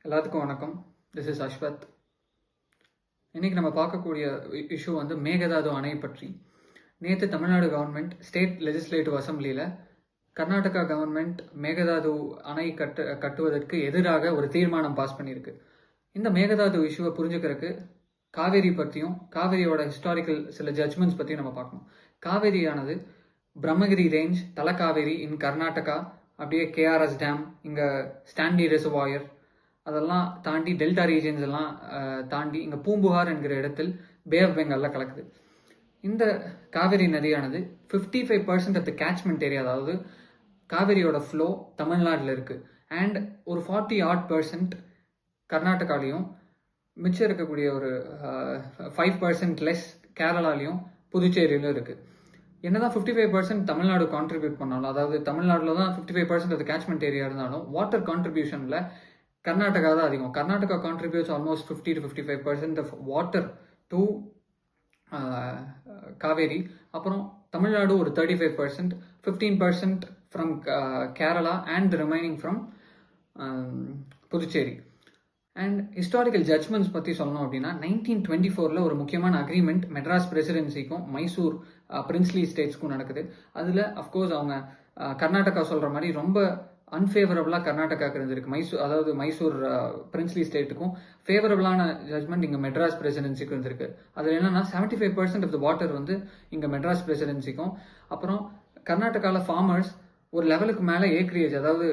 எல்லாத்துக்கும் வணக்கம். This is Ashwath. இன்னைக்கு நம்ம பார்க்கக்கூடிய இஷ்யூ வந்து மேகதாது அணை பற்றி. நேற்று தமிழ்நாடு கவர்மெண்ட் ஸ்டேட் லெஜிஸ்லேட்டிவ் அசம்பிளியில் கர்நாடகா கவர்மெண்ட் மேகதாது அணை கட்டுவதற்கு எதிராக ஒரு தீர்மானம் பாஸ் பண்ணியிருக்கு. இந்த மேகதாது இஷ்யூவை புரிஞ்சுக்கிறதுக்கு காவேரி பற்றியும் காவேரியோட ஹிஸ்டாரிக்கல் சில ஜட்ஜ்மெண்ட்ஸ் பற்றியும் நம்ம பார்க்கணும். காவேரியானது பிரம்மகிரி ரேஞ்ச், தலக்காவேரி இன் கர்நாடகா, அப்படியே கேஆர்எஸ் டேம், இங்கே ஸ்டாண்டி ரிசர்வாயர், அதெல்லாம் தாண்டி டெல்டா ரீஜன்ஸ் எல்லாம் தாண்டி இங்கே பூம்புகார் என்கிற இடத்தில் பே ஆஃப் பெங்கால்ல கலக்குது. இந்த காவேரி நதியானது 55% ஆஃப் த கேட்ச்மெண்ட் ஏரியா, அதாவது காவேரியோட ஃப்ளோ தமிழ்நாட்டில் இருக்கு. அண்ட் ஒரு 40% கர்நாடகாலையும், மிச்சம் இருக்கக்கூடிய ஒரு 5% லெஸ் கேரளாலையும் புதுச்சேரியிலும் இருக்கு. என்னதான் 55% தமிழ்நாடு கான்ட்ரிபியூட் பண்ணாலும், அதாவது தமிழ்நாட்டில் தான் 55% ஆஃப் த கேட்ச்மெண்ட் ஏரியா இருந்தாலும், வாட்டர் கான்ட்ரிபியூஷனில் கர்நாடகா தான் அதிகம். Karnataka contributes almost 50 to 55% of water to Kaveri. அப்புறம் தமிழ்நாடு ஒரு 35%, 15% from Kerala and remaining from Puducherry. And historical judgements பற்றி சொல்லணும் அப்படின்னா, 1924 ஒரு முக்கியமான அக்ரிமெண்ட் மெட்ராஸ் பிரசிடென்சிக்கும் மைசூர் பிரின்ஸ்லி ஸ்டேட்ஸ்க்கும் நடக்குது. அதில் அஃப்கோர்ஸ் அவங்க கர்நாடகா சொல்கிற மாதிரி ரொம்ப அன்ஃபேவரபிளாக கர்நாடகாவுக்கு இருந்திருக்கு. அதாவது மைசூர் பிரின்ஸ்லி ஸ்டேட்டுக்கும் ஃபேவரபிளான ஜட்மெண்ட் இங்கே மெட்ராஸ் பிரசிடென்சிக்கும் இருந்திருக்கு. அதில் என்னன்னா 75% ஆஃப் த வாட்டர் வந்து இங்கே மெட்ராஸ் பிரசிடென்சிக்கும். அப்புறம் கர்நாடகாவில் ஃபார்மர்ஸ் ஒரு லெவலுக்கு மேலே ஏக்ரியேஜ், அதாவது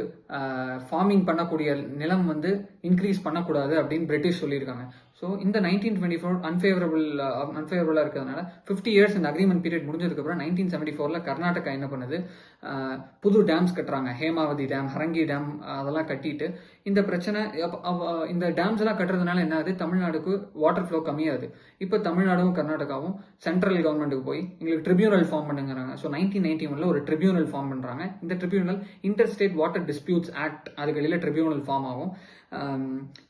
ஃபார்மிங் பண்ணக்கூடிய நிலம் வந்து இன்க்ரீஸ் பண்ணக்கூடாது அப்படின்னு பிரிட்டிஷ் சொல்லியிருக்காங்க. ஸோ இந்த 1924 அன்ஃபேவரபுளாக இருக்கிறதுனால 50 இயர்ஸ் இந்த அக்ரிமெண்ட் பீரியட் முடிஞ்சதுக்கப்புறம் 1974 கர்நாடகா என்ன பண்ணுது, புது டேம்ஸ் கட்டுறாங்க. ஹேமாவதி டேம், ஹரங்கி டேம், அதெல்லாம் கட்டிட்டு இந்த பிரச்சனை, இந்த டேம்ஸ் எல்லாம் கட்டுறதுனால என்ன ஆகுது, தமிழ்நாடுக்கு வாட்டர் ஃப்ளோ கம்மியாகுது. இப்போ தமிழ்நாடும் கர்நாடகாவும் சென்ட்ரல் கவர்மெண்ட்டுக்கு போய் எங்களுக்கு ட்ரிபியூனல் ஃபார்ம் பண்ணுங்கிறாங்க. ஸோ 1991 ஒரு ட்ரிபியூனல் ஃபார்ம் பண்ணுறாங்க. இந்த tribunal inter state water disputes act, அதுக்கு வெளியில் ட்ரிபியூனல் ஃபார்ம் ஆகும்.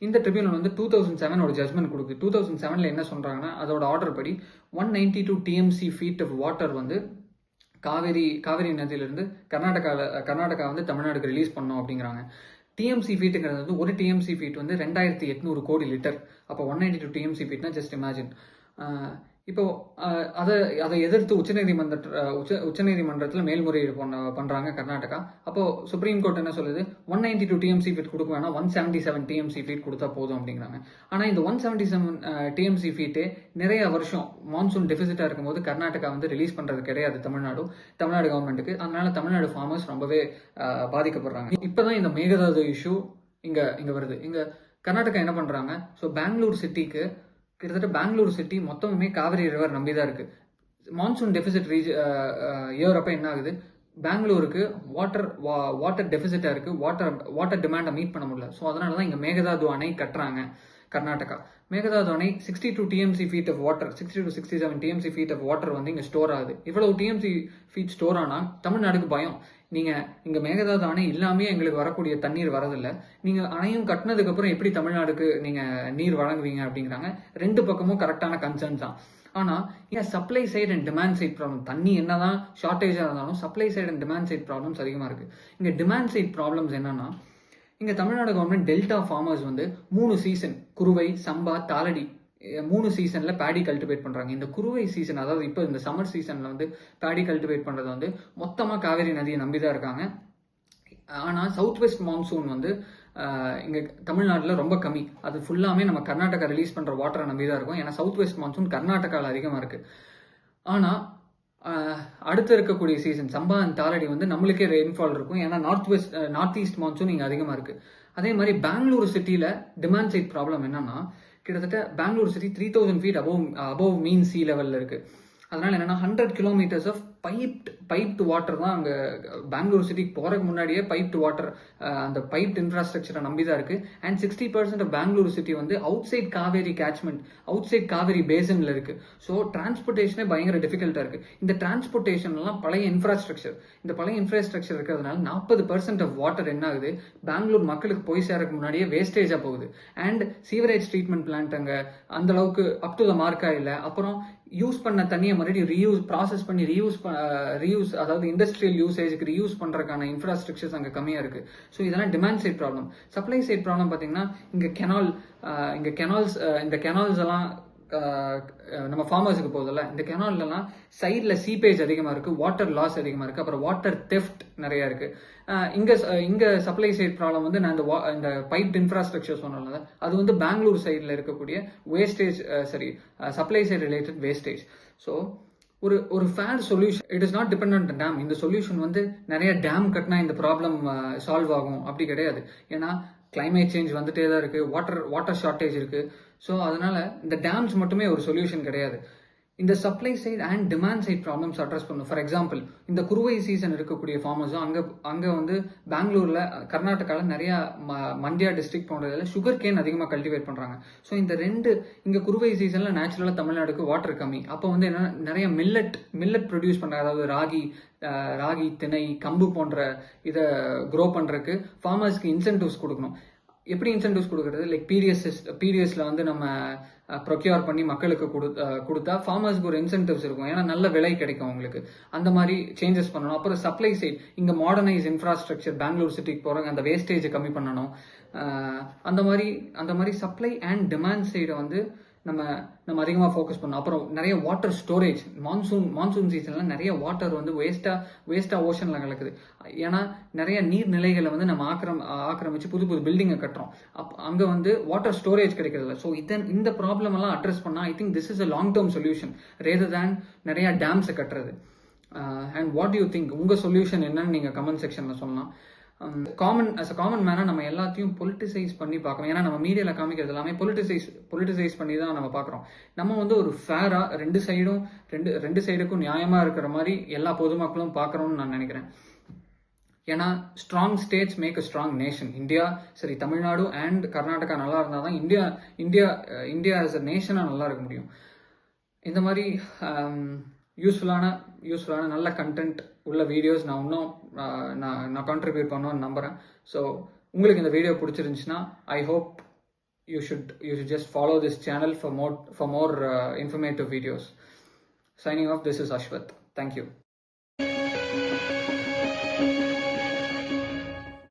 இந்த ட்ரிபியூனல் வந்து 2007 ஒரு ஜட்மெண்ட் கொடுக்குது. 2007 என்ன சொல்றாங்கன்னா, அதோட ஆர்டர் படி 192 TMC ஃபீட் ஆஃப் வாட்டர் வந்து காவேரி நதியிலிருந்து கர்நாடகா வந்து தமிழ்நாடுக்கு ரிலீஸ் பண்ணோம் அப்படிங்கிறாங்க. டிஎம்சி ஃபீட்டுங்கிறது வந்து ஒரு டிஎம்சி ஃபீட் வந்து 2800 கோடி லிட்டர். அப்போ 192 TMC ஃபீட்னா ஜஸ்ட் இமேஜின். இப்போ அதை எதிர்த்து உச்சநீதிமன்றத்தில் மேல்முறையீடு பண்றாங்க கர்நாடகா. அப்போ சுப்ரீம் கோர்ட் என்ன சொல்லுது, 192 TMC ஃபீட் கொடுக்க வேணாம், 177 TMC ஃபீட் கொடுத்தா போதும் அப்படிங்கிறாங்க. ஆனா இந்த 177 TMC ஃபீட்டே நிறைய வருஷம் மான்சூன் டெபிசிட்டா இருக்கும்போது கர்நாடகா வந்து ரிலீஸ் பண்றது கிடையாது தமிழ்நாடு கவர்மெண்ட்டுக்கு. அதனால தமிழ்நாடு ஃபார்மர்ஸ் ரொம்பவே பாதிக்கப்படுறாங்க. இப்பதான் இந்த மேகதாது இஷ்யூ இங்க வருது. இங்க கர்நாடகா என்ன பண்றாங்க, ஸோ பெங்களூர் சிட்டிக்கு கிட்டத்தட்ட பெங்களூர் சிட்டி மொத்தமுமே காவிரி ரிவர் நம்பி தான் இருக்கு. மான்சூன் டெபிசிட் இயர் அப்ப என்ன ஆகுது, பெங்களூருக்கு வாட்டர் டெபிசிட்டா இருக்கு, வாட்டர் டிமாண்டை மீட் பண்ண முடியல. ஸோ அதனாலதான் இங்க மேகதாது அணை கட்டுறாங்க கர்நாடகா. மேகதாது அணை 62 TMC feet of water, 60 to 67 TMC feet of water வந்து இங்க ஸ்டோர் ஆகுது. இவ்வளவு TMC ஃபீட் ஸ்டோர் ஆனா தமிழ்நாடுக்கு பயம், நீங்க இங்க மேகதாது அணை இல்லாமே எங்களுக்கு வரக்கூடிய தண்ணீர் வரதில்லை, நீங்க அணையும் கட்டினதுக்கு அப்புறம் எப்படி தமிழ்நாடுக்கு நீங்க நீர் வழங்குவீங்க அப்படிங்கிறாங்க. ரெண்டு பக்கமும் கரெக்டான கன்சர்ன்ஸ் தான். ஆனா இங்க supply side and demand side problem, தண்ணி என்னதான் ஷார்டேஜா இருந்தாலும் supply side and demand side problems அதிகமா இருக்கு. இங்க டிமாண்ட் சைட் ப்ராப்ளம்ஸ் என்னன்னா, இங்க தமிழ்நாடு கவர்மெண்ட் டெல்டா ஃபார்மர்ஸ் வந்து 3 சீசன் குறுவை, சம்பா, தாளடி 3 சீசன்ல பேடி கல்டிவேட் பண்றாங்க. இந்த குறுவை சீசன், அதாவது இப்போ இந்த சம்மர் சீசன்ல வந்து பேடி கல்டிவேட் பண்றது வந்து மொத்தமா காவேரி நதியை நம்பிதான் இருக்காங்க. ஆனா சவுத் வெஸ்ட் மான்சூன் வந்து இங்க தமிழ்நாட்டில் ரொம்ப கம்மி. அது ஃபுல்லாமே நம்ம கர்நாடகா ரிலீஸ் பண்ற வாட்டரை நம்பிதான் இருக்கும். ஏன்னா சவுத் வெஸ்ட் மான்சூன் கர்நாடகாவில் அதிகமா இருக்கு. ஆனா அடுத்து இருக்கக்கூடிய சீசன் சம்பா அண்ட் தாளடி வந்து நம்மளுக்கே ரெயின்ஃபால் இருக்கும். ஏன்னா நார்த் ஈஸ்ட் மான்சூன் இங்க அதிகமா இருக்கு. அதே மாதிரி பெங்களூரு சிட்டில டிமாண்ட் சைட் ப்ராப்ளம் என்னன்னா, கிட்டத்தட்ட பெங்களூரு சிட்டி 3000 ஃபீட் அபவ் மீன் சீ லெவல்ல இருக்கு. அதனால என்னன்னா 100 kilometers ஆஃப் பைப்டு வாட்டர் தான் அங்க பெங்களூர் சிட்டிக்கு போறதுக்கு முன்னாடியே பைப்டு வாட்டர், அந்த பைப்டு இன்ஃப்ராஸ்ட்ரக்சரை நம்பிதான் இருக்கு. அண்ட் 60% ஆஃப் பெங்களூர் சிட்டி வந்து outside Kaveri catchment, outside Kaveri பேசன்ல இருக்கு. ஸோ டிரான்ஸ்போர்டேஷனே பயங்கர டிஃபிகல்ட்டா இருக்கு. இந்த டிரான்ஸ்போர்டேஷன் எல்லாம் பழைய இன்ஃப்ராஸ்ட்ரக்சர், இந்த பழைய இன்ஃப்ராஸ்ட்ரக்சர் இருக்கிறதுனால 40% ஆஃப் வாட்டர் என்ன ஆகுது, பெங்களூர் மக்களுக்கு போய் சேரக்கு முன்னாடியே வேஸ்டேஜா போகுது. அண்ட் சீவரேஜ் ட்ரீட்மெண்ட் பிளான்ட் அங்க அந்த அளவுக்கு அப் டு த மார்க்கா இல்லை. அப்புறம் யூஸ் பண்ண தண்ணியை மறுபடியும் ப்ராசஸ் பண்ணி ரீயூஸ் ரீயூஸ், அதாவது இண்டஸ்ட்ரியல் யூசேஜுக்கு ரீயூஸ் பண்றதுக்கான இன்ஃப்ராஸ்ட்ரக்சர்ஸ் அங்கே கம்மியா இருக்கு. ஸோ இதெல்லாம் demand side problem. Supply side problem பார்த்தீங்கன்னா இங்க கெனால்ஸ், இந்த கெனால்ஸ் எல்லாம் நம்ம ஃபார்மர்ஸுக்கு போகுதுல்ல, இந்த கெனால்லாம் சைட்ல சீப்பேஜ் அதிகமா இருக்கு, வாட்டர் லாஸ் அதிகமா இருக்கு, அப்புறம் வாட்டர் தெஃப்ட் நிறைய இருக்கு. இங்க சப்ளை சைட் ப்ராப்ளம் வந்து நான் இந்த பைப் இன்ஃப்ராஸ்ட்ரக்சர் சொன்னல, அது வந்து பெங்களூர் சைட்ல இருக்கக்கூடிய wastage, supply side related wastage. So ஒரு fair solution, it is not depend dam. இந்த சொல்யூஷன் வந்து நிறைய டேம் கட்டினா இந்த ப்ராப்ளம் சால்வ் ஆகும் அப்படி கிடையாது. ஏன்னா கிளைமேட் சேஞ்ச் வந்துட்டே தான் இருக்கு, வாட்டர் ஷார்டேஜ் இருக்கு. ஸோ அதனால இந்த டேம்ஸ் மட்டுமே ஒரு சொல்யூஷன் கிடையாது. இந்த supply side and demand side problems address பண்ணும். ஃபார் எக்ஸாம்பிள், இந்த குறுவை சீசன் இருக்கக்கூடிய ஃபார்மர்ஸும் அங்க வந்து பெங்களூர்ல, கர்நாடகால நிறைய மண்டியா டிஸ்ட்ரிக்ட் போன்றதுல சுகர் கேன் அதிகமாக கல்டிவேட் பண்றாங்க. ஸோ இங்க குறுவை சீசன்ல நேச்சுரலா தமிழ்நாடுக்கு வாட்டர் கம்மி. அப்போ வந்து என்ன, நிறைய மில்லட் ப்ரொடியூஸ் பண்றாங்க. அதாவது ராகி, திணை, கம்பு போன்ற இதை க்ரோ பண்றதுக்கு ஃபார்மர்ஸ்க்கு இன்சென்டிவ்ஸ் கொடுக்கணும். எப்படி இன்சென்டிவ்ஸ் கொடுக்கறது? லைக் பீரியஸ்ல வந்து நம்ம ப்ரொக்யூர் பண்ணி மக்களுக்கு கொடுத்தா ஃபார்மர்ஸ்க்கு ஒரு இன்சென்டிவ்ஸ் இருக்கும், ஏன்னா நல்ல விலை கிடைக்கும் அவங்களுக்கு. அந்த மாதிரி சேஞ்சஸ் பண்ணணும். அப்புறம் சப்ளை சைட், இங்க மாடர்னைஸ் இன்ஃப்ராஸ்ட்ரக்சர், பெங்களூர் சிட்டிக்கு போறாங்க, அந்த வேஸ்டேஜை கம்மி பண்ணணும். அந்த மாதிரி சப்ளை அண்ட் டிமாண்ட் சைடை வந்து நம்ம அதிகமாக ஃபோக்கஸ் பண்ணணும். அப்புறம் நிறைய வாட்டர் ஸ்டோரேஜ், மான்சூன் சீசன்ல நிறைய வாட்டர் வந்து வேஸ்டா ஓஷன்ல கலக்குது. ஏன்னா நிறைய நீர்நிலைகளை வந்து நம்ம ஆக்கிரமிச்சு புது பில்டிங்கை கட்டுறோம். அங்க வந்து வாட்டர் ஸ்டோரேஜ் கிடைக்கிறது இல்லை. ஸோ இந்த ப்ராப்ளம் எல்லாம் அட்ரஸ் பண்ணா I think this is a long term solution rather than நிறைய டேம்ஸை கட்டுறது. And what you think? உங்க சொல்யூஷன் என்னன்னு நீங்க கமெண்ட் செக்ஷன்ல சொல்லலாம். காமன் மேனா நம்ம எல்லாத்தையும் பொலிட்டிசைஸ் பண்ணி பார்க்கணும். ஏன்னா நம்ம மீடியால காமிக்கிறது எல்லாமே பொலிட்டிசைஸ் பண்ணி தான் நம்ம பார்க்குறோம். நம்ம வந்து ஒரு ஃபேரா ரெண்டு சைடுக்கும் நியாயமா இருக்கிற மாதிரி எல்லா பொதுமக்களும் பார்க்கறோம்னு நான் நினைக்கிறேன். ஏன்னா strong states make a strong nation. India, சரி, தமிழ்நாடு அண்ட் கர்நாடகா நல்லா இருந்தால் தான் இந்தியா ஆஸ் அ நேஷனா நல்லா இருக்க முடியும். இந்த மாதிரி யூஸ்ஃபுல்லான நல்ல கண்டென்ட் உள்ள வீடியோஸ் நான் இன்னும் நான் கான்ட்ரிபியூட் பண்ணுவேன்னு நம்புறேன். ஸோ உங்களுக்கு இந்த வீடியோ பிடிச்சிருந்துச்சுன்னா I hope you should just follow this channel for more informative videos. Signing off, this is Ashwath. Thank you.